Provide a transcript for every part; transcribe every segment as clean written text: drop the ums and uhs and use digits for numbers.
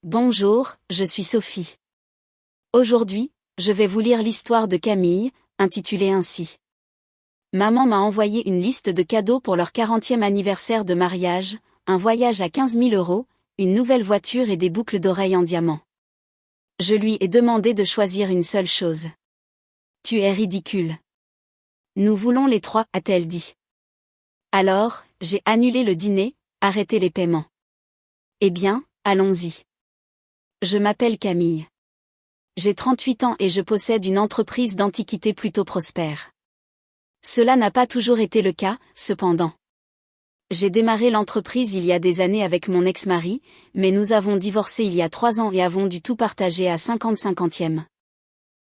Bonjour, je suis Sophie. Aujourd'hui, je vais vous lire l'histoire de Camille, intitulée ainsi. Maman m'a envoyé une liste de cadeaux pour leur 40e anniversaire de mariage, un voyage à 15 000 €, une nouvelle voiture et des boucles d'oreilles en diamant. Je lui ai demandé de choisir une seule chose. Tu es ridicule. Nous voulons les trois, a-t-elle dit. Alors, j'ai annulé le dîner, arrêté les paiements. Eh bien, allons-y. Je m'appelle Camille. J'ai 38 ans et je possède une entreprise d'antiquités plutôt prospère. Cela n'a pas toujours été le cas, cependant. J'ai démarré l'entreprise il y a des années avec mon ex-mari, mais nous avons divorcé il y a 3 ans et avons dû tout partager à 50-50e.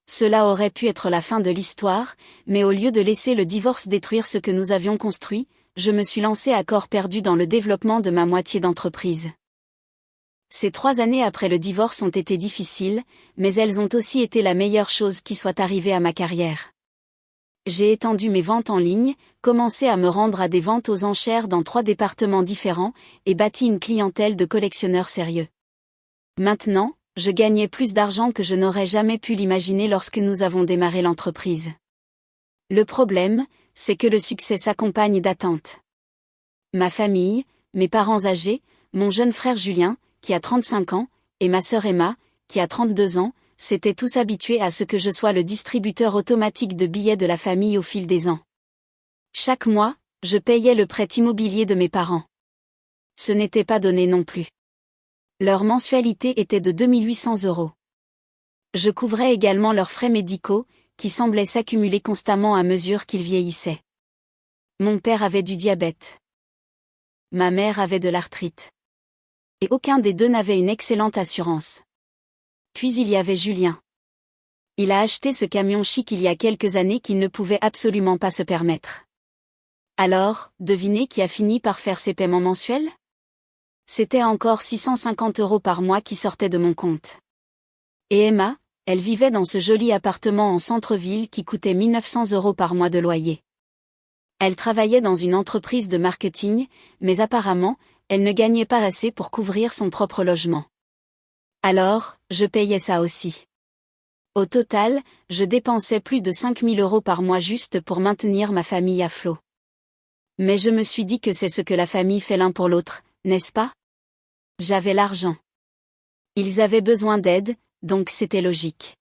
Cela aurait pu être la fin de l'histoire, mais au lieu de laisser le divorce détruire ce que nous avions construit, je me suis lancée à corps perdu dans le développement de ma moitié d'entreprise. Ces 3 années après le divorce ont été difficiles, mais elles ont aussi été la meilleure chose qui soit arrivée à ma carrière. J'ai étendu mes ventes en ligne, commencé à me rendre à des ventes aux enchères dans 3 départements différents, et bâti une clientèle de collectionneurs sérieux. Maintenant, je gagnais plus d'argent que je n'aurais jamais pu l'imaginer lorsque nous avons démarré l'entreprise. Le problème, c'est que le succès s'accompagne d'attentes. Ma famille, mes parents âgés, mon jeune frère Julien, qui a 35 ans, et ma sœur Emma, qui a 32 ans, s'étaient tous habitués à ce que je sois le distributeur automatique de billets de la famille au fil des ans. Chaque mois, je payais le prêt immobilier de mes parents. Ce n'était pas donné non plus. Leur mensualité était de 2 800 €. Je couvrais également leurs frais médicaux, qui semblaient s'accumuler constamment à mesure qu'ils vieillissaient. Mon père avait du diabète. Ma mère avait de l'arthrite. Et aucun des deux n'avait une excellente assurance. Puis il y avait Julien. Il a acheté ce camion chic il y a quelques années qu'il ne pouvait absolument pas se permettre. Alors, devinez qui a fini par faire ses paiements mensuels ? C'était encore 650 € par mois qui sortaient de mon compte. Et Emma, elle vivait dans ce joli appartement en centre-ville qui coûtait 1 900 € par mois de loyer. Elle travaillait dans une entreprise de marketing, mais apparemment, elle ne gagnait pas assez pour couvrir son propre logement. Alors, je payais ça aussi. Au total, je dépensais plus de 5 000 € par mois juste pour maintenir ma famille à flot. Mais je me suis dit que c'est ce que la famille fait l'un pour l'autre, n'est-ce pas ? J'avais l'argent. Ils avaient besoin d'aide, donc c'était logique.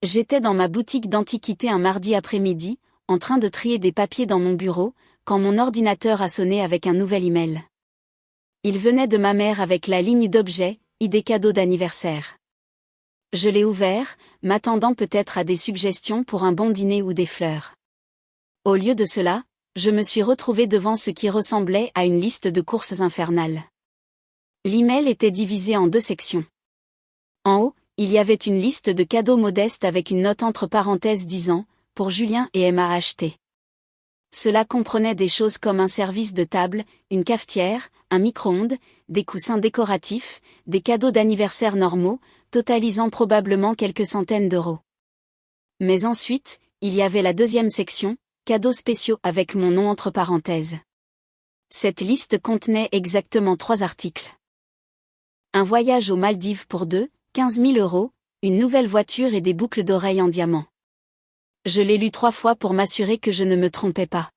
J'étais dans ma boutique d'antiquités un mardi après-midi, en train de trier des papiers dans mon bureau, quand mon ordinateur a sonné avec un nouvel email. Il venait de ma mère avec la ligne d'objets, idées cadeaux d'anniversaire. Je l'ai ouvert, m'attendant peut-être à des suggestions pour un bon dîner ou des fleurs. Au lieu de cela, je me suis retrouvée devant ce qui ressemblait à une liste de courses infernales. L'email était divisé en 2 sections. En haut, il y avait une liste de cadeaux modestes avec une note entre parenthèses disant « Pour Julien et Emma à acheter ». Cela comprenait des choses comme un service de table, une cafetière, un micro-ondes, des coussins décoratifs, des cadeaux d'anniversaire normaux, totalisant probablement quelques centaines d'euros. Mais ensuite, il y avait la 2e section, cadeaux spéciaux avec mon nom entre parenthèses. Cette liste contenait exactement 3 articles. Un voyage aux Maldives pour 2, 15 000 €, une nouvelle voiture et des boucles d'oreilles en diamant. Je l'ai lu 3 fois pour m'assurer que je ne me trompais pas.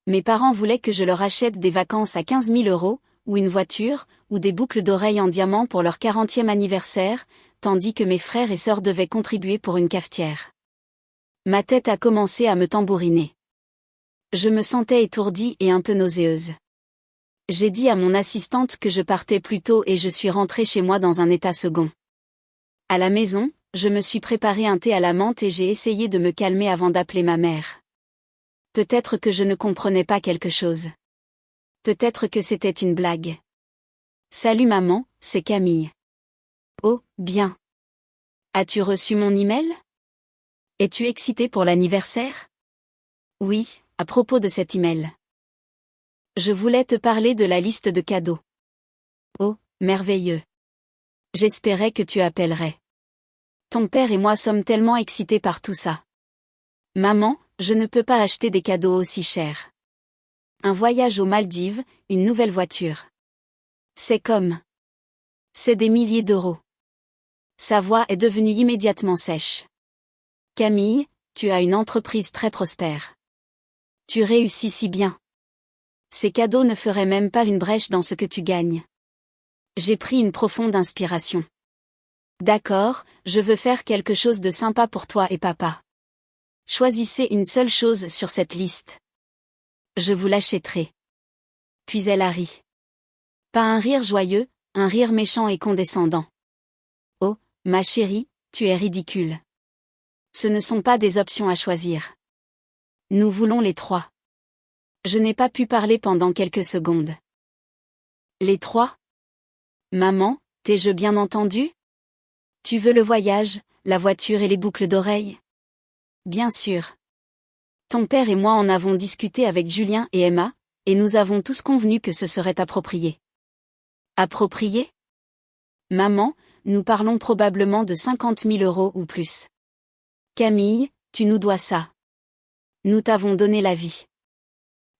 Mes parents voulaient que je leur achète des vacances à 15 000 €, ou une voiture, ou des boucles d'oreilles en diamant pour leur 40e anniversaire, tandis que mes frères et sœurs devaient contribuer pour une cafetière. Ma tête a commencé à me tambouriner. Je me sentais étourdie et un peu nauséeuse. J'ai dit à mon assistante que je partais plus tôt et je suis rentrée chez moi dans un état second. À la maison, je me suis préparé un thé à la menthe et j'ai essayé de me calmer avant d'appeler ma mère. Peut-être que je ne comprenais pas quelque chose. Peut-être que c'était une blague. Salut maman, c'est Camille. Oh, bien. As-tu reçu mon email ? Es-tu excitée pour l'anniversaire ? Oui, à propos de cet email. Je voulais te parler de la liste de cadeaux. Oh, merveilleux. J'espérais que tu appellerais. Ton père et moi sommes tellement excités par tout ça. Maman, je ne peux pas acheter des cadeaux aussi chers. Un voyage aux Maldives, une nouvelle voiture. C'est comme C'est des milliers d'euros. Sa voix est devenue immédiatement sèche. Camille, tu as une entreprise très prospère. Tu réussis si bien. Ces cadeaux ne feraient même pas une brèche dans ce que tu gagnes. J'ai pris une profonde inspiration. D'accord, je veux faire quelque chose de sympa pour toi et papa. Choisissez une seule chose sur cette liste. Je vous l'achèterai. Puis elle a ri. Pas un rire joyeux, un rire méchant et condescendant. Oh, ma chérie, tu es ridicule. Ce ne sont pas des options à choisir. Nous voulons les trois. Je n'ai pas pu parler pendant quelques secondes. Les trois? Maman, t'ai-je bien entendu? Tu veux le voyage, la voiture et les boucles d'oreilles? Bien sûr. Ton père et moi en avons discuté avec Julien et Emma, et nous avons tous convenu que ce serait approprié. Approprié? Maman, nous parlons probablement de 50 000 € ou plus. Camille, tu nous dois ça. Nous t'avons donné la vie.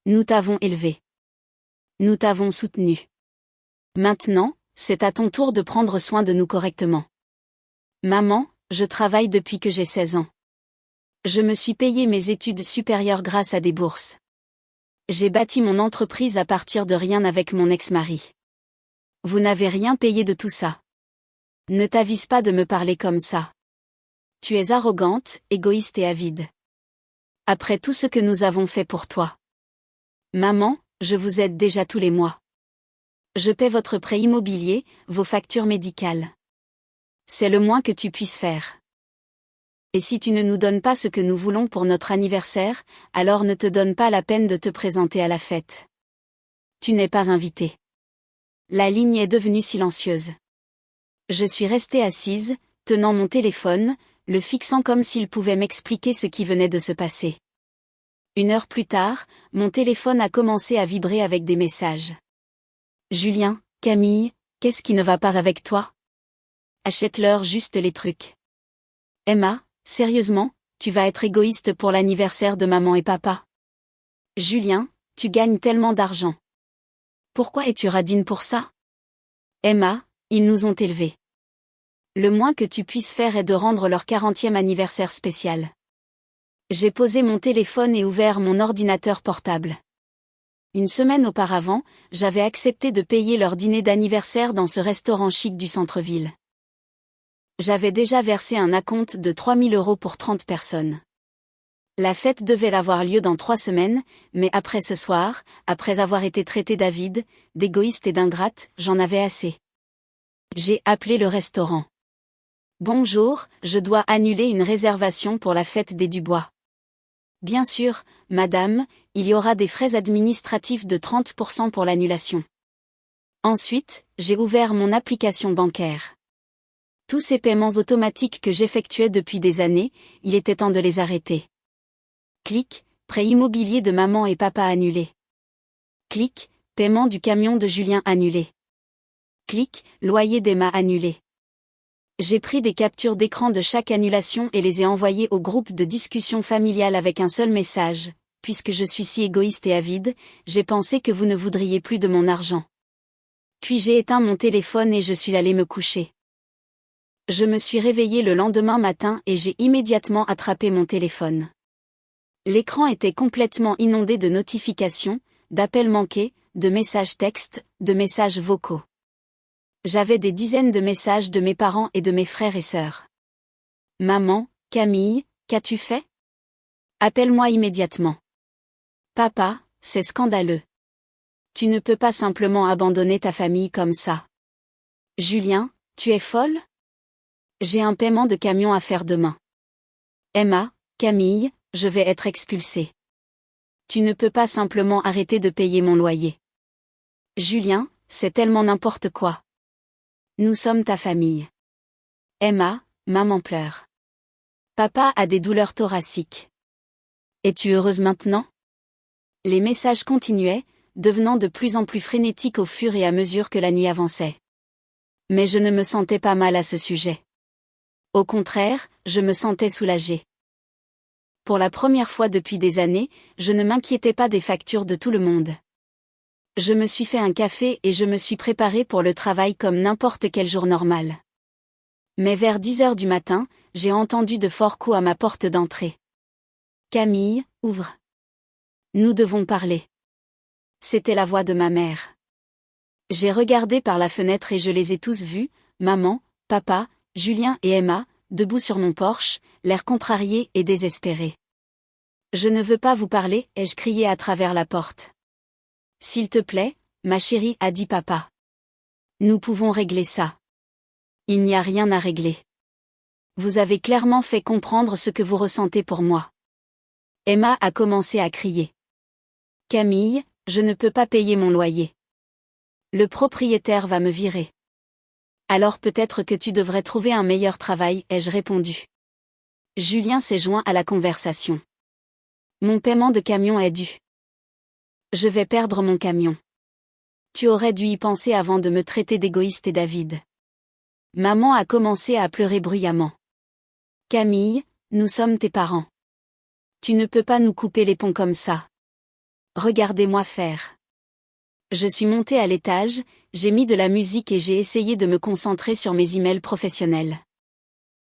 Nous t'avons élevé. Nous t'avons soutenu. Maintenant, c'est à ton tour de prendre soin de nous correctement. Maman, je travaille depuis que j'ai 16 ans. Je me suis payé mes études supérieures grâce à des bourses. J'ai bâti mon entreprise à partir de rien avec mon ex-mari. Vous n'avez rien payé de tout ça. Ne t'avise pas de me parler comme ça. Tu es arrogante, égoïste et avide. Après tout ce que nous avons fait pour toi. Maman, je vous aide déjà tous les mois. Je paie votre prêt immobilier, vos factures médicales. C'est le moins que tu puisses faire. Et si tu ne nous donnes pas ce que nous voulons pour notre anniversaire, alors ne te donne pas la peine de te présenter à la fête. Tu n'es pas invité. La ligne est devenue silencieuse. Je suis restée assise, tenant mon téléphone, le fixant comme s'il pouvait m'expliquer ce qui venait de se passer. 1 heure plus tard, mon téléphone a commencé à vibrer avec des messages. Julien, Camille, qu'est-ce qui ne va pas avec toi? Achète-leur juste les trucs. Emma, sérieusement, tu vas être égoïste pour l'anniversaire de maman et papa? Julien, tu gagnes tellement d'argent. Pourquoi es-tu radine pour ça? Emma, ils nous ont élevés. Le moins que tu puisses faire est de rendre leur 40e anniversaire spécial. J'ai posé mon téléphone et ouvert mon ordinateur portable. 1 semaine auparavant, j'avais accepté de payer leur dîner d'anniversaire dans ce restaurant chic du centre-ville. J'avais déjà versé un acompte de 3 000 € pour 30 personnes. La fête devait avoir lieu dans 3 semaines, mais après ce soir, après avoir été traitée d'avide, d'égoïste et d'ingrate, j'en avais assez. J'ai appelé le restaurant. Bonjour, je dois annuler une réservation pour la fête des Dubois. Bien sûr, madame, il y aura des frais administratifs de 30% pour l'annulation. Ensuite, j'ai ouvert mon application bancaire. Tous ces paiements automatiques que j'effectuais depuis des années, il était temps de les arrêter. Clic, prêt immobilier de maman et papa annulé. Clic, paiement du camion de Julien annulé. Clic, loyer d'Emma annulé. J'ai pris des captures d'écran de chaque annulation et les ai envoyées au groupe de discussion familiale avec un seul message. Puisque je suis si égoïste et avide, j'ai pensé que vous ne voudriez plus de mon argent. Puis j'ai éteint mon téléphone et je suis allée me coucher. Je me suis réveillée le lendemain matin et j'ai immédiatement attrapé mon téléphone. L'écran était complètement inondé de notifications, d'appels manqués, de messages textes, de messages vocaux. J'avais des dizaines de messages de mes parents et de mes frères et sœurs. Maman, Camille, qu'as-tu fait? Appelle-moi immédiatement. Papa, c'est scandaleux. Tu ne peux pas simplement abandonner ta famille comme ça. Julien, tu es folle? J'ai un paiement de camion à faire demain. Emma, Camille, je vais être expulsée. Tu ne peux pas simplement arrêter de payer mon loyer. Julien, c'est tellement n'importe quoi. Nous sommes ta famille. Emma, maman pleure. Papa a des douleurs thoraciques. Es-tu heureuse maintenant? Les messages continuaient, devenant de plus en plus frénétiques au fur et à mesure que la nuit avançait. Mais je ne me sentais pas mal à ce sujet. Au contraire, je me sentais soulagée. Pour la première fois depuis des années, je ne m'inquiétais pas des factures de tout le monde. Je me suis fait un café et je me suis préparé pour le travail comme n'importe quel jour normal. Mais vers 10 heures du matin, j'ai entendu de forts coups à ma porte d'entrée. Camille, ouvre. Nous devons parler. C'était la voix de ma mère. J'ai regardé par la fenêtre et je les ai tous vus, maman, papa, Julien et Emma, debout sur mon porche, l'air contrarié et désespéré. Je ne veux pas vous parler, ai-je crié à travers la porte. S'il te plaît, ma chérie, a dit papa. Nous pouvons régler ça. Il n'y a rien à régler. Vous avez clairement fait comprendre ce que vous ressentez pour moi. Emma a commencé à crier. Camille, je ne peux pas payer mon loyer. Le propriétaire va me virer. Alors peut-être que tu devrais trouver un meilleur travail, ai-je répondu. Julien s'est joint à la conversation. Mon paiement de camion est dû. Je vais perdre mon camion. Tu aurais dû y penser avant de me traiter d'égoïste et David. Maman a commencé à pleurer bruyamment. Camille, nous sommes tes parents. Tu ne peux pas nous couper les ponts comme ça. Regardez-moi faire. Je suis montée à l'étage, j'ai mis de la musique et j'ai essayé de me concentrer sur mes emails professionnels.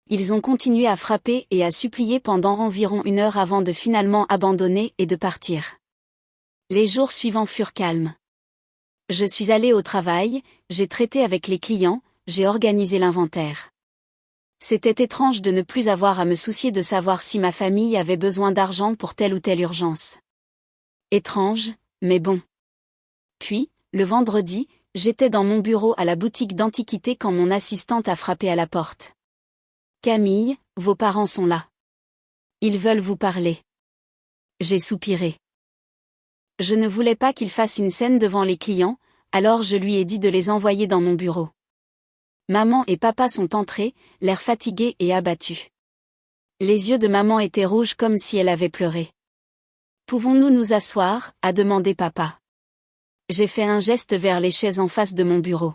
Ils ont continué à frapper et à supplier pendant environ 1 heure avant de finalement abandonner et de partir. Les jours suivants furent calmes. Je suis allée au travail, j'ai traité avec les clients, j'ai organisé l'inventaire. C'était étrange de ne plus avoir à me soucier de savoir si ma famille avait besoin d'argent pour telle ou telle urgence. Étrange, mais bon. Puis, le vendredi, j'étais dans mon bureau à la boutique d'antiquités quand mon assistante a frappé à la porte. Camille, vos parents sont là. Ils veulent vous parler. J'ai soupiré. Je ne voulais pas qu'il fasse une scène devant les clients, alors je lui ai dit de les envoyer dans mon bureau. Maman et papa sont entrés, l'air fatigué et abattu. Les yeux de maman étaient rouges comme si elle avait pleuré. Pouvons-nous nous asseoir, a demandé papa. J'ai fait un geste vers les chaises en face de mon bureau.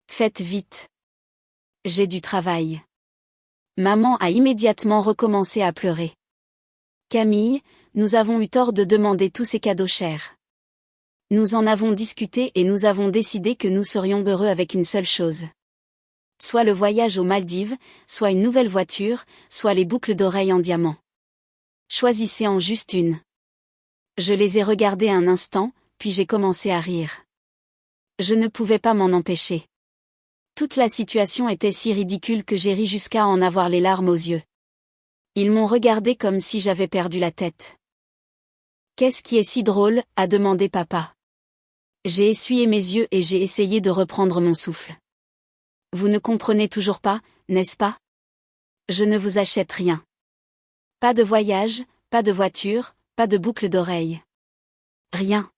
Faites vite. J'ai du travail. Maman a immédiatement recommencé à pleurer. Camille, nous avons eu tort de demander tous ces cadeaux chers. Nous en avons discuté et nous avons décidé que nous serions heureux avec une seule chose. Soit le voyage aux Maldives, soit une nouvelle voiture, soit les boucles d'oreilles en diamant. Choisissez en juste une. Je les ai regardés un instant, puis j'ai commencé à rire. Je ne pouvais pas m'en empêcher. Toute la situation était si ridicule que j'ai ri jusqu'à en avoir les larmes aux yeux. Ils m'ont regardé comme si j'avais perdu la tête. Qu'est-ce qui est si drôle, a demandé papa. J'ai essuyé mes yeux et j'ai essayé de reprendre mon souffle. Vous ne comprenez toujours pas, n'est-ce pas? Je ne vous achète rien. Pas de voyage, pas de voiture, pas de boucle d'oreille. Rien.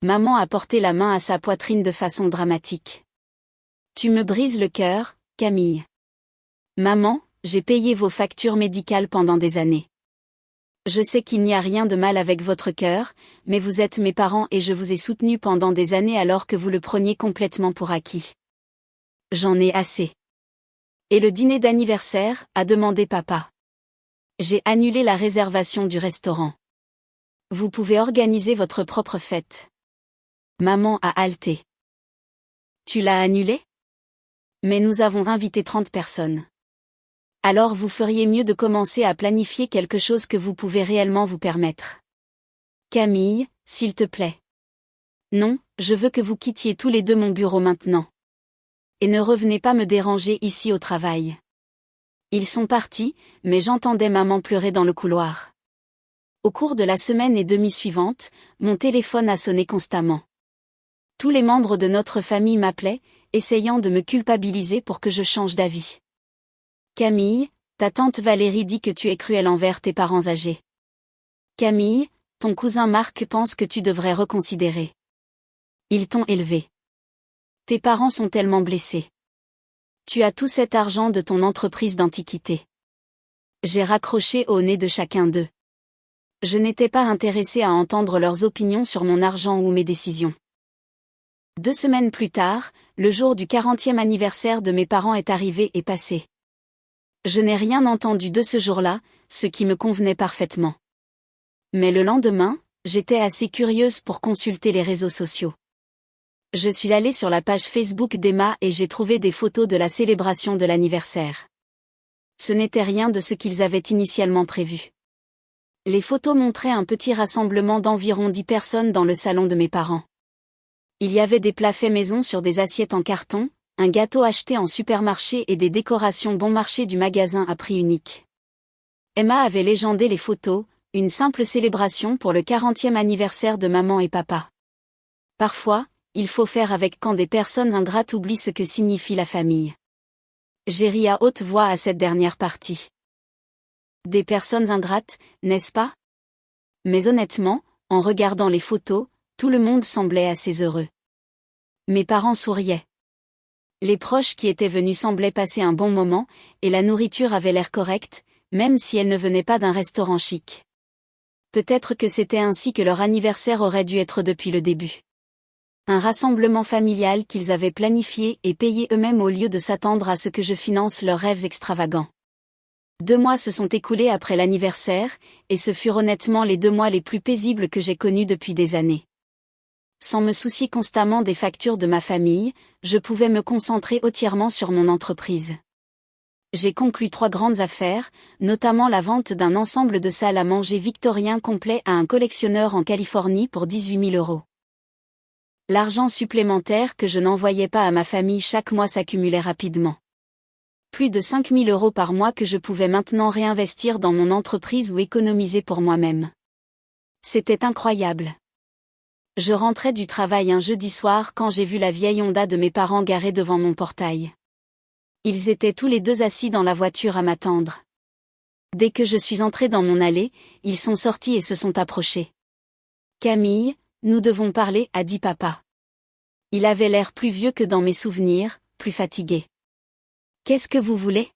Maman a porté la main à sa poitrine de façon dramatique. Tu me brises le cœur, Camille. Maman, j'ai payé vos factures médicales pendant des années. Je sais qu'il n'y a rien de mal avec votre cœur, mais vous êtes mes parents et je vous ai soutenu pendant des années alors que vous le preniez complètement pour acquis. J'en ai assez. Et le dîner d'anniversaire, a demandé papa. J'ai annulé la réservation du restaurant. Vous pouvez organiser votre propre fête. Maman a halté. Tu l'as annulé? Mais nous avons invité 30 personnes. Alors vous feriez mieux de commencer à planifier quelque chose que vous pouvez réellement vous permettre. Camille, s'il te plaît. Non, je veux que vous quittiez tous les deux mon bureau maintenant. Et ne revenez pas me déranger ici au travail. Ils sont partis, mais j'entendais maman pleurer dans le couloir. Au cours de la semaine et demie suivante, mon téléphone a sonné constamment. Tous les membres de notre famille m'appelaient, essayant de me culpabiliser pour que je change d'avis. Camille, ta tante Valérie dit que tu es cruelle envers tes parents âgés. Camille, ton cousin Marc pense que tu devrais reconsidérer. Ils t'ont élevé. Tes parents sont tellement blessés. Tu as tout cet argent de ton entreprise d'antiquité. J'ai raccroché au nez de chacun d'eux. Je n'étais pas intéressée à entendre leurs opinions sur mon argent ou mes décisions. 2 semaines plus tard, le jour du 40e anniversaire de mes parents est arrivé et passé. Je n'ai rien entendu de ce jour-là, ce qui me convenait parfaitement. Mais le lendemain, J'étais assez curieuse pour consulter les réseaux sociaux. Je suis allée sur la page Facebook d'Emma et j'ai trouvé des photos de la célébration de l'anniversaire. Ce n'était rien de ce qu'ils avaient initialement prévu. Les photos montraient un petit rassemblement d'environ 10 personnes dans le salon de mes parents. Il y avait des plats faits maison sur des assiettes en carton, un gâteau acheté en supermarché et des décorations bon marché du magasin à prix unique. Emma avait légendé les photos, une simple célébration pour le 40e anniversaire de maman et papa. Parfois, il faut faire avec quand des personnes ingrates oublient ce que signifie la famille. J'ai ri à haute voix à cette dernière partie. Des personnes ingrates, n'est-ce pas? Mais honnêtement, en regardant les photos, tout le monde semblait assez heureux. Mes parents souriaient. Les proches qui étaient venus semblaient passer un bon moment, et la nourriture avait l'air correcte, même si elle ne venait pas d'un restaurant chic. Peut-être que c'était ainsi que leur anniversaire aurait dû être depuis le début. Un rassemblement familial qu'ils avaient planifié et payé eux-mêmes au lieu de s'attendre à ce que je finance leurs rêves extravagants. 2 mois se sont écoulés après l'anniversaire, et ce furent honnêtement les 2 mois les plus paisibles que j'ai connus depuis des années. Sans me soucier constamment des factures de ma famille, je pouvais me concentrer entièrement sur mon entreprise. J'ai conclu 3 grandes affaires, notamment la vente d'un ensemble de salles à manger victorien complet à un collectionneur en Californie pour 18 000 €. L'argent supplémentaire que je n'envoyais pas à ma famille chaque mois s'accumulait rapidement. Plus de 5 000 € par mois que je pouvais maintenant réinvestir dans mon entreprise ou économiser pour moi-même. C'était incroyable. Je rentrais du travail un jeudi soir quand j'ai vu la vieille Honda de mes parents garée devant mon portail. Ils étaient tous les deux assis dans la voiture à m'attendre. Dès que je suis entrée dans mon allée, ils sont sortis et se sont approchés. « Camille, nous devons parler » a dit papa. Il avait l'air plus vieux que dans mes souvenirs, plus fatigué. « Qu'est-ce que vous voulez ? »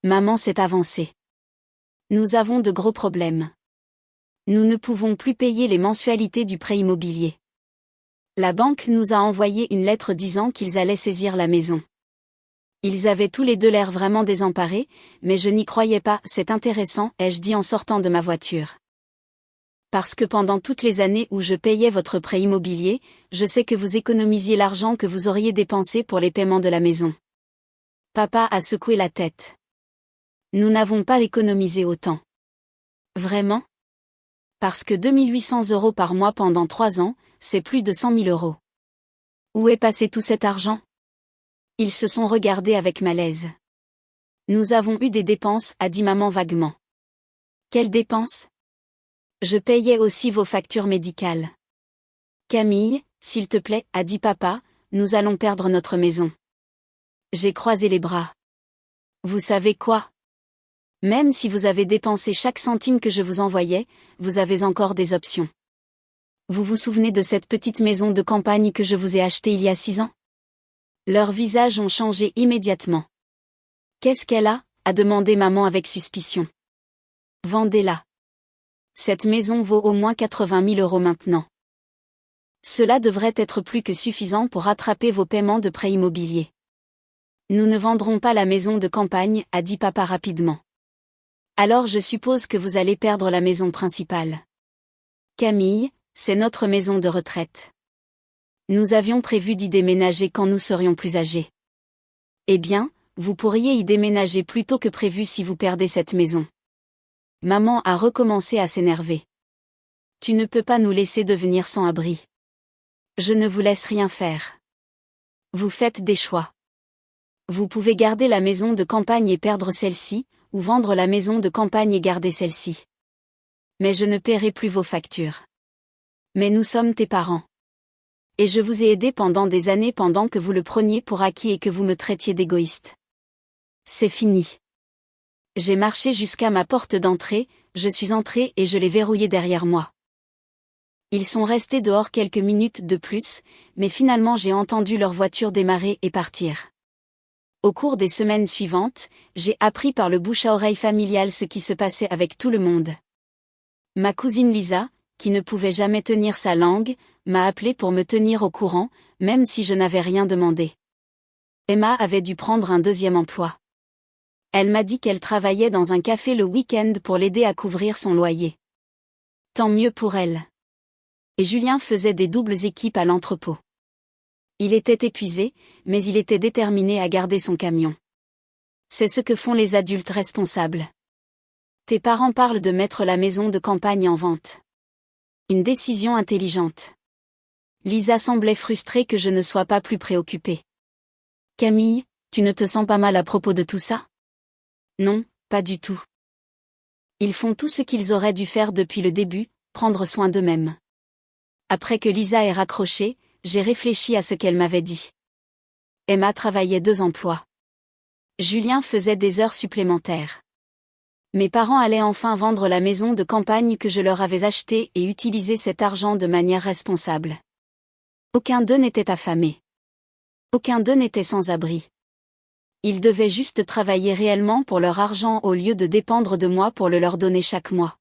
Maman s'est avancée. « Nous avons de gros problèmes. Nous ne pouvons plus payer les mensualités du prêt immobilier. La banque nous a envoyé une lettre disant qu'ils allaient saisir la maison. Ils avaient tous les deux l'air vraiment désemparés, mais je n'y croyais pas. « C'est intéressant » ai-je dit en sortant de ma voiture. Parce que pendant toutes les années où je payais votre prêt immobilier, je sais que vous économisiez l'argent que vous auriez dépensé pour les paiements de la maison. Papa a secoué la tête. Nous n'avons pas économisé autant. Vraiment ? Parce que 2 800 € par mois pendant 3 ans, c'est plus de 100 000 €. Où est passé tout cet argent ? Ils se sont regardés avec malaise. Nous avons eu des dépenses, a dit maman vaguement. Quelles dépenses ? Je payais aussi vos factures médicales. Camille, s'il te plaît, a dit papa, nous allons perdre notre maison. J'ai croisé les bras. Vous savez quoi ? Même si vous avez dépensé chaque centime que je vous envoyais, vous avez encore des options. Vous vous souvenez de cette petite maison de campagne que je vous ai achetée il y a 6 ans ? Leurs visages ont changé immédiatement. Qu'est-ce qu'elle a ? A demandé maman avec suspicion. Vendez-la. Cette maison vaut au moins 80 000 € maintenant. Cela devrait être plus que suffisant pour rattraper vos paiements de prêt immobilier. Nous ne vendrons pas la maison de campagne, a dit papa rapidement. Alors je suppose que vous allez perdre la maison principale. Camille, c'est notre maison de retraite. Nous avions prévu d'y déménager quand nous serions plus âgés. Eh bien, vous pourriez y déménager plus tôt que prévu si vous perdez cette maison. Maman a recommencé à s'énerver. Tu ne peux pas nous laisser devenir sans abri. Je ne vous laisse rien faire. Vous faites des choix. Vous pouvez garder la maison de campagne et perdre celle-ci, ou vendre la maison de campagne et garder celle-ci. Mais je ne paierai plus vos factures. Mais nous sommes tes parents. Et je vous ai aidé pendant des années pendant que vous le preniez pour acquis et que vous me traitiez d'égoïste. C'est fini. J'ai marché jusqu'à ma porte d'entrée, je suis entrée et je l'ai verrouillée derrière moi. Ils sont restés dehors quelques minutes de plus, mais finalement j'ai entendu leur voiture démarrer et partir. Au cours des semaines suivantes, j'ai appris par le bouche-à-oreille familial ce qui se passait avec tout le monde. Ma cousine Lisa, qui ne pouvait jamais tenir sa langue, m'a appelé pour me tenir au courant, même si je n'avais rien demandé. Emma avait dû prendre un 2e emploi. Elle m'a dit qu'elle travaillait dans un café le week-end pour l'aider à couvrir son loyer. Tant mieux pour elle. Et Julien faisait des doubles équipes à l'entrepôt. Il était épuisé, mais il était déterminé à garder son camion. C'est ce que font les adultes responsables. Tes parents parlent de mettre la maison de campagne en vente. Une décision intelligente. Lisa semblait frustrée que je ne sois pas plus préoccupée. Camille, tu ne te sens pas mal à propos de tout ça? Non, pas du tout. Ils font tout ce qu'ils auraient dû faire depuis le début, prendre soin d'eux-mêmes. Après que Lisa ait raccroché, j'ai réfléchi à ce qu'elle m'avait dit. Emma travaillait 2 emplois. Julien faisait des heures supplémentaires. Mes parents allaient enfin vendre la maison de campagne que je leur avais achetée et utiliser cet argent de manière responsable. Aucun d'eux n'était affamé. Aucun d'eux n'était sans abri. Ils devaient juste travailler réellement pour leur argent au lieu de dépendre de moi pour le leur donner chaque mois.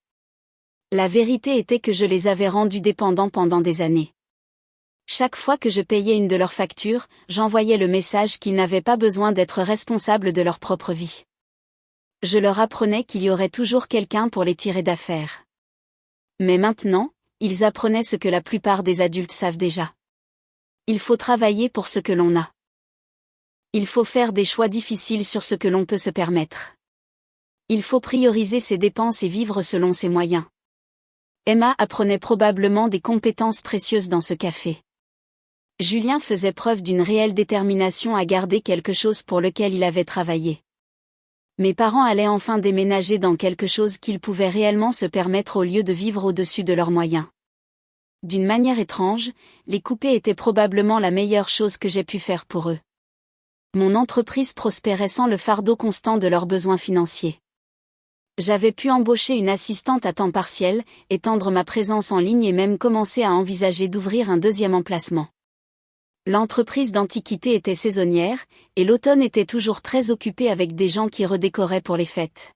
La vérité était que je les avais rendus dépendants pendant des années. Chaque fois que je payais une de leurs factures, j'envoyais le message qu'ils n'avaient pas besoin d'être responsables de leur propre vie. Je leur apprenais qu'il y aurait toujours quelqu'un pour les tirer d'affaire. Mais maintenant, ils apprenaient ce que la plupart des adultes savent déjà. Il faut travailler pour ce que l'on a. Il faut faire des choix difficiles sur ce que l'on peut se permettre. Il faut prioriser ses dépenses et vivre selon ses moyens. Emma apprenait probablement des compétences précieuses dans ce café. Julien faisait preuve d'une réelle détermination à garder quelque chose pour lequel il avait travaillé. Mes parents allaient enfin déménager dans quelque chose qu'ils pouvaient réellement se permettre au lieu de vivre au-dessus de leurs moyens. D'une manière étrange, les couper était probablement la meilleure chose que j'ai pu faire pour eux. Mon entreprise prospérait sans le fardeau constant de leurs besoins financiers. J'avais pu embaucher une assistante à temps partiel, étendre ma présence en ligne et même commencer à envisager d'ouvrir un 2e emplacement. L'entreprise d'antiquité était saisonnière, et l'automne était toujours très occupé avec des gens qui redécoraient pour les fêtes.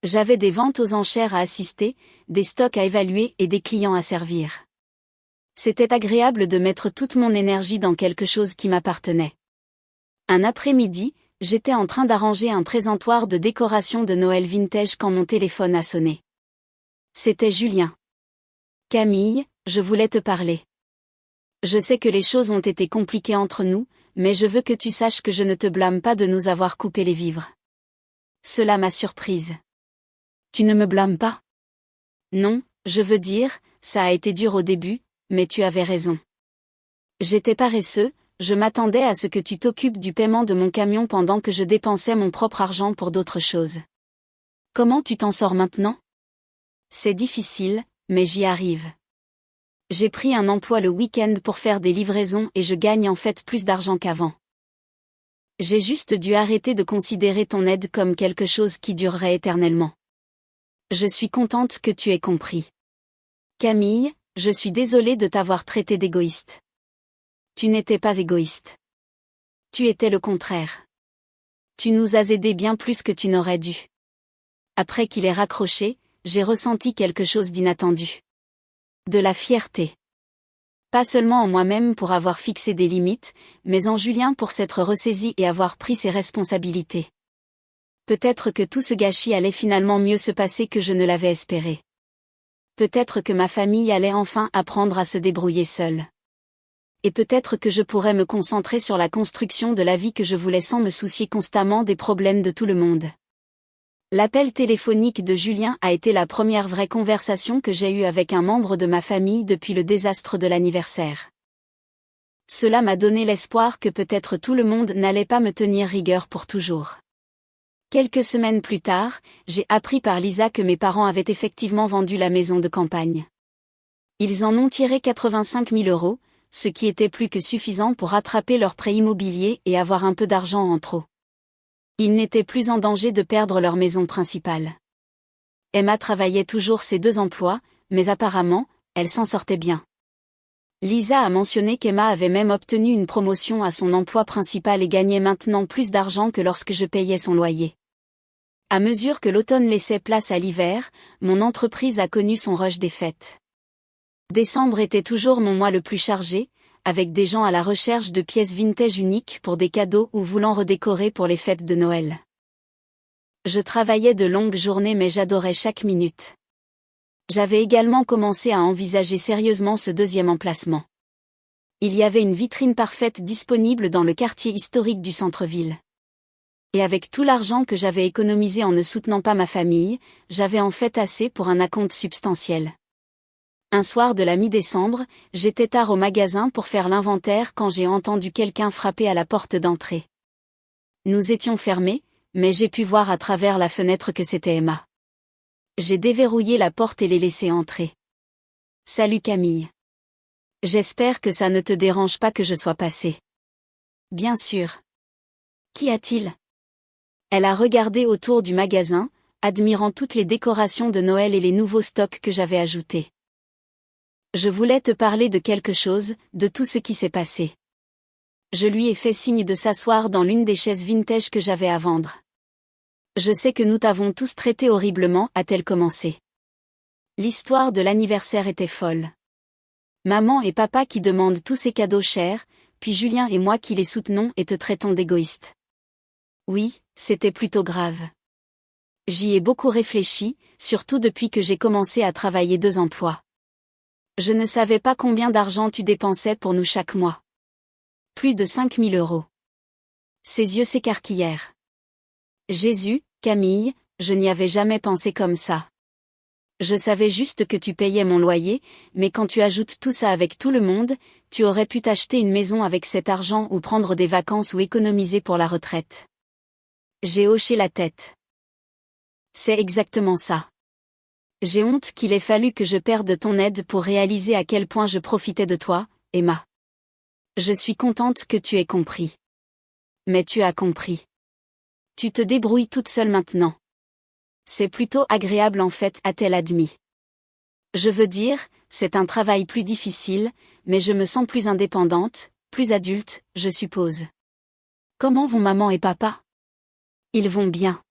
J'avais des ventes aux enchères à assister, des stocks à évaluer et des clients à servir. C'était agréable de mettre toute mon énergie dans quelque chose qui m'appartenait. Un après-midi, j'étais en train d'arranger un présentoir de décoration de Noël vintage quand mon téléphone a sonné. C'était Julien. Camille, je voulais te parler. Je sais que les choses ont été compliquées entre nous, mais je veux que tu saches que je ne te blâme pas de nous avoir coupé les vivres. Cela m'a surprise. Tu ne me blâmes pas? Non, je veux dire, ça a été dur au début, mais tu avais raison. J'étais paresseux, je m'attendais à ce que tu t'occupes du paiement de mon camion pendant que je dépensais mon propre argent pour d'autres choses. Comment tu t'en sors maintenant? C'est difficile, mais j'y arrive. J'ai pris un emploi le week-end pour faire des livraisons et je gagne en fait plus d'argent qu'avant. J'ai juste dû arrêter de considérer ton aide comme quelque chose qui durerait éternellement. Je suis contente que tu aies compris. Camille, je suis désolée de t'avoir traité d'égoïste. Tu n'étais pas égoïste. Tu étais le contraire. Tu nous as aidés bien plus que tu n'aurais dû. Après qu'il ait raccroché, j'ai ressenti quelque chose d'inattendu. De la fierté. Pas seulement en moi-même pour avoir fixé des limites, mais en Julien pour s'être ressaisi et avoir pris ses responsabilités. Peut-être que tout ce gâchis allait finalement mieux se passer que je ne l'avais espéré. Peut-être que ma famille allait enfin apprendre à se débrouiller seule. Et peut-être que je pourrais me concentrer sur la construction de la vie que je voulais sans me soucier constamment des problèmes de tout le monde. L'appel téléphonique de Julien a été la première vraie conversation que j'ai eue avec un membre de ma famille depuis le désastre de l'anniversaire. Cela m'a donné l'espoir que peut-être tout le monde n'allait pas me tenir rigueur pour toujours. Quelques semaines plus tard, j'ai appris par Lisa que mes parents avaient effectivement vendu la maison de campagne. Ils en ont tiré 85 000 €, ce qui était plus que suffisant pour rattraper leur prêt immobilier et avoir un peu d'argent en trop. Ils n'étaient plus en danger de perdre leur maison principale. Emma travaillait toujours ses 2 emplois, mais apparemment, elle s'en sortait bien. Lisa a mentionné qu'Emma avait même obtenu une promotion à son emploi principal et gagnait maintenant plus d'argent que lorsque je payais son loyer. À mesure que l'automne laissait place à l'hiver, mon entreprise a connu son rush des fêtes. Décembre était toujours mon mois le plus chargé, avec des gens à la recherche de pièces vintage uniques pour des cadeaux ou voulant redécorer pour les fêtes de Noël. Je travaillais de longues journées mais j'adorais chaque minute. J'avais également commencé à envisager sérieusement ce deuxième emplacement. Il y avait une vitrine parfaite disponible dans le quartier historique du centre-ville. Et avec tout l'argent que j'avais économisé en ne soutenant pas ma famille, j'avais en fait assez pour un acompte substantiel. Un soir de la mi-décembre, j'étais tard au magasin pour faire l'inventaire quand j'ai entendu quelqu'un frapper à la porte d'entrée. Nous étions fermés, mais j'ai pu voir à travers la fenêtre que c'était Emma. J'ai déverrouillé la porte et l'ai laissée entrer. « Salut Camille. J'espère que ça ne te dérange pas que je sois passée. »« Bien sûr. Qu'y a-t-il » Elle a regardé autour du magasin, admirant toutes les décorations de Noël et les nouveaux stocks que j'avais ajoutés. « Je voulais te parler de quelque chose, de tout ce qui s'est passé. » Je lui ai fait signe de s'asseoir dans l'une des chaises vintage que j'avais à vendre. « Je sais que nous t'avons tous traité horriblement, a-t-elle commencé. L'histoire de l'anniversaire était folle. Maman et papa qui demandent tous ces cadeaux chers, puis Julien et moi qui les soutenons et te traitons d'égoïste. Oui, c'était plutôt grave. J'y ai beaucoup réfléchi, surtout depuis que j'ai commencé à travailler 2 emplois. Je ne savais pas combien d'argent tu dépensais pour nous chaque mois. Plus de 5 000 €. Ses yeux s'écarquillèrent. Jésus, Camille, je n'y avais jamais pensé comme ça. Je savais juste que tu payais mon loyer, mais quand tu ajoutes tout ça avec tout le monde, tu aurais pu t'acheter une maison avec cet argent ou prendre des vacances ou économiser pour la retraite. J'ai hoché la tête. C'est exactement ça. J'ai honte qu'il ait fallu que je perde ton aide pour réaliser à quel point je profitais de toi, Emma. Je suis contente que tu aies compris. Mais tu as compris. Tu te débrouilles toute seule maintenant. C'est plutôt agréable en fait, a-t-elle admis. Je veux dire, c'est un travail plus difficile, mais je me sens plus indépendante, plus adulte, je suppose. Comment vont maman et papa? Ils vont bien.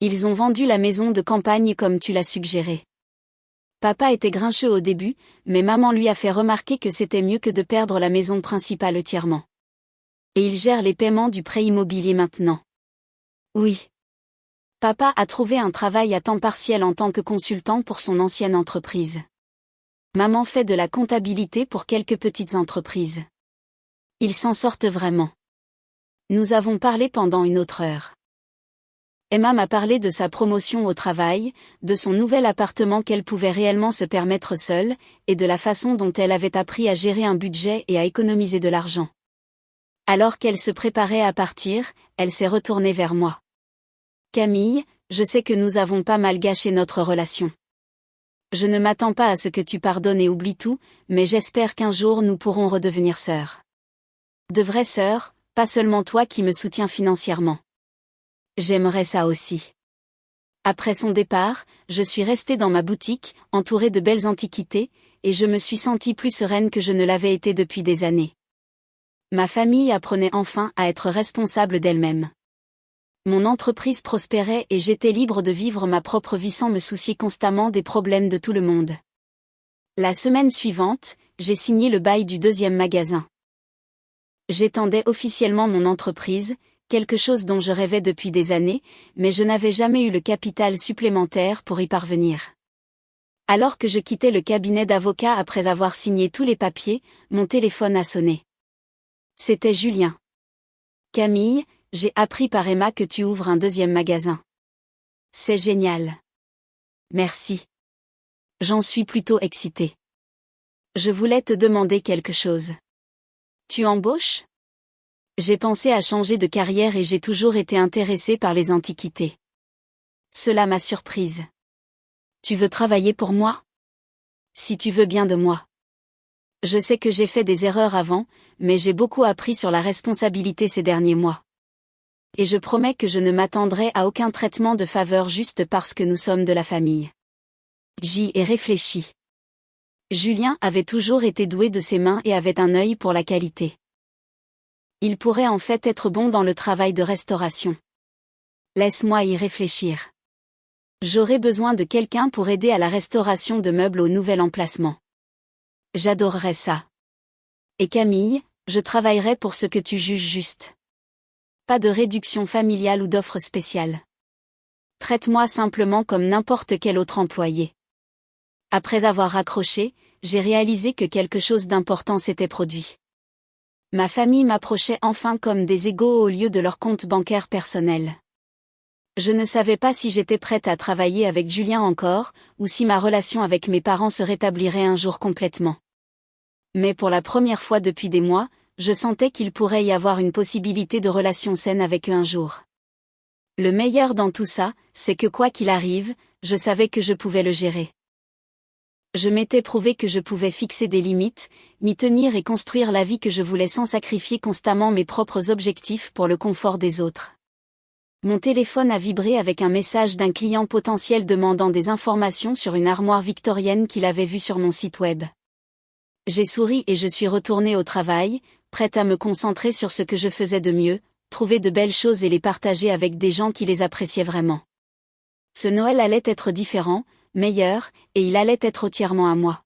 Ils ont vendu la maison de campagne comme tu l'as suggéré. Papa était grincheux au début, mais maman lui a fait remarquer que c'était mieux que de perdre la maison principale entièrement. Et il gère les paiements du prêt immobilier maintenant. Oui. Papa a trouvé un travail à temps partiel en tant que consultant pour son ancienne entreprise. Maman fait de la comptabilité pour quelques petites entreprises. Ils s'en sortent vraiment. Nous avons parlé pendant une autre heure. Emma m'a parlé de sa promotion au travail, de son nouvel appartement qu'elle pouvait réellement se permettre seule, et de la façon dont elle avait appris à gérer un budget et à économiser de l'argent. Alors qu'elle se préparait à partir, elle s'est retournée vers moi. Camille, je sais que nous avons pas mal gâché notre relation. Je ne m'attends pas à ce que tu pardonnes et oublies tout, mais j'espère qu'un jour nous pourrons redevenir sœurs. De vraies sœurs, pas seulement toi qui me soutiens financièrement. J'aimerais ça aussi. Après son départ, je suis restée dans ma boutique, entourée de belles antiquités, et je me suis sentie plus sereine que je ne l'avais été depuis des années. Ma famille apprenait enfin à être responsable d'elle-même. Mon entreprise prospérait et j'étais libre de vivre ma propre vie sans me soucier constamment des problèmes de tout le monde. La semaine suivante, j'ai signé le bail du 2e magasin. J'étendais officiellement mon entreprise, quelque chose dont je rêvais depuis des années, mais je n'avais jamais eu le capital supplémentaire pour y parvenir. Alors que je quittais le cabinet d'avocat après avoir signé tous les papiers, mon téléphone a sonné. C'était Julien. Camille, j'ai appris par Emma que tu ouvres un 2e magasin. C'est génial. Merci. J'en suis plutôt excitée. Je voulais te demander quelque chose. Tu embauches ? J'ai pensé à changer de carrière et j'ai toujours été intéressée par les antiquités. Cela m'a surprise. Tu veux travailler pour moi ? Si tu veux bien de moi. Je sais que j'ai fait des erreurs avant, mais j'ai beaucoup appris sur la responsabilité ces derniers mois. Et je promets que je ne m'attendrai à aucun traitement de faveur juste parce que nous sommes de la famille. J'y ai réfléchi. Julien avait toujours été doué de ses mains et avait un œil pour la qualité. Il pourrait en fait être bon dans le travail de restauration. Laisse-moi y réfléchir. J'aurais besoin de quelqu'un pour aider à la restauration de meubles au nouvel emplacement. J'adorerais ça. Et Camille, je travaillerai pour ce que tu juges juste. Pas de réduction familiale ou d'offre spéciale. Traite-moi simplement comme n'importe quel autre employé. Après avoir raccroché, j'ai réalisé que quelque chose d'important s'était produit. Ma famille m'approchait enfin comme des égaux au lieu de leur compte bancaire personnel. Je ne savais pas si j'étais prête à travailler avec Julien encore, ou si ma relation avec mes parents se rétablirait un jour complètement. Mais pour la première fois depuis des mois, je sentais qu'il pourrait y avoir une possibilité de relation saine avec eux un jour. Le meilleur dans tout ça, c'est que quoi qu'il arrive, je savais que je pouvais le gérer. Je m'étais prouvé que je pouvais fixer des limites, m'y tenir et construire la vie que je voulais sans sacrifier constamment mes propres objectifs pour le confort des autres. Mon téléphone a vibré avec un message d'un client potentiel demandant des informations sur une armoire victorienne qu'il avait vue sur mon site web. J'ai souri et je suis retournée au travail, prête à me concentrer sur ce que je faisais de mieux, trouver de belles choses et les partager avec des gens qui les appréciaient vraiment. Ce Noël allait être différent, meilleur, et il allait être entièrement à moi.